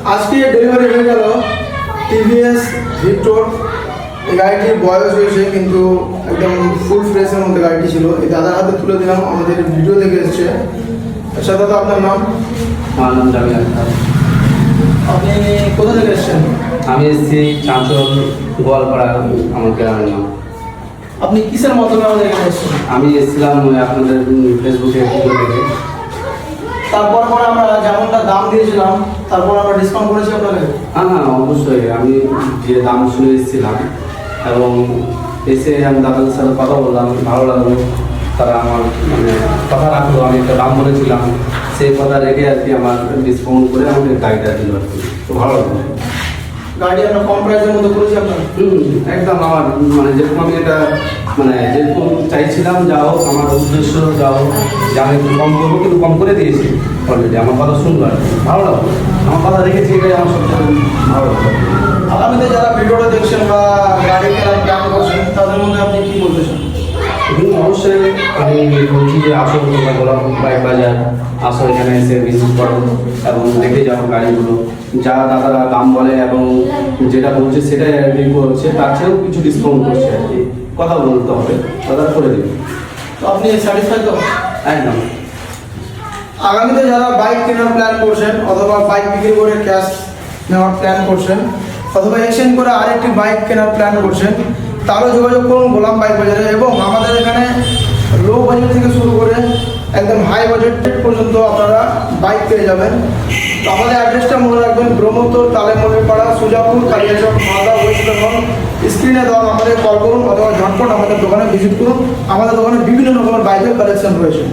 আজকে ডেলিভারি হয়ে গেল টিভিএস ভিক্টর। এই গাড়িটির বয়স হয়েছে কিন্তু একদম ফুল ফ্রেশের মধ্যে গাড়িটি ছিল। এই দাদার হাতে তুলে দিলাম, আমাদের ভিডিও দেখে এসছে। আচ্ছা দাদা, আপনার নাম? আমার নাম জামিল আক্তার। আপনি কোথা থেকে এসছেন? আমি এসেছি চাঁচল গোয়ালপাড়া, আমার গ্রামের নাম। আপনি কিসের মাধ্যমে আমাদের এখানে এসছেন? আমি এসেছিলাম আপনাদের ফেসবুকে ভিডিও দেখে। তারপর আমরা যেমনটা দাম দিয়েছিলাম তারপর আমরা ডিসকাউন্ট করেছি আপনাকে। হ্যাঁ, অবশ্যই। আমি যে দাম শুনে এসেছিলাম এবং এসে আমি দাদাদের সাথে কথা বললাম, ভালো লাগলো। তারা আমার কথা রাখলো। আমি একটা দাম বলেছিলাম, সেই কথা রেখে আর কি আমার ডিসকাউন্ট করে আমাকে গাড়িটা দিল আর কি। তো ভালো লাগলো। গাড়ি আমরা কম প্রাইসের মধ্যে করেছি আপনার। একদম আমার যেরকম আমি এটা যেরকম চাইছিলাম, যা হোক আমার উদ্দেশ্য যা হোক, যে আমি একটু কম করবো কিন্তু কম করে দিয়েছি অলরেডি। আমার কথা শুনলো আর কি, ভালো লাগলো। আমার কথা রেখেছি, এটাই আমার সবচেয়ে ভালো লাগলো। আগামীতে যারা ভিডিওটা দেখছেন বা গাড়ি কেনার প্ল্যান করছেন তাদের মধ্যে আপনি কি বলতে চান? অবশ্যই আমি বলছি যে আসো তোমরা গোলাপ বাইক বাজার, আসো এখানে এসে ভিজিট করো এবং দেখে যাও গাড়িগুলো। যা দাদারা দাম বলে এবং যেটা বলছে সেটাই আর কি করছে, তার চেয়েও কিছু ডিসকাউন্ট করছে আর কি। কথা বলতে হবে, দাদারা করে দেবে। তো আপনি স্যাটিসফাই তো? একদম। আগামীতে যারা বাইক কেনার প্ল্যান করছেন অথবা বাইক বিক্রি করে ক্যাশ নেওয়ার প্ল্যান করছেন অথবা এক্সচেঞ্জ করে আরেকটি বাইক কেনার প্ল্যান করছেন, তারও যোগাযোগ করুন গোলাম বাইক বাজারে। এবং আমাদের এখানে লো বাজেট থেকে শুরু করে একদম হাই বাজেট পর্যন্ত আপনারা বাইক পেয়ে যাবেন। তো আমাদের অ্যাড্রেসটা মনে রাখবেন, ব্রহ্মপুর তালেমনিপাড়া, সুজাপুর, কালিয়াচক, মালদা, ওয়েস্ট বেঙ্গল। স্ক্রিনে দেওয়া আমাদের কল করুন অথবা ঝটপট আমাদের দোকানে ভিজিট করুন। আমাদের দোকানে বিভিন্ন রকমের বাইকের কালেকশন রয়েছে।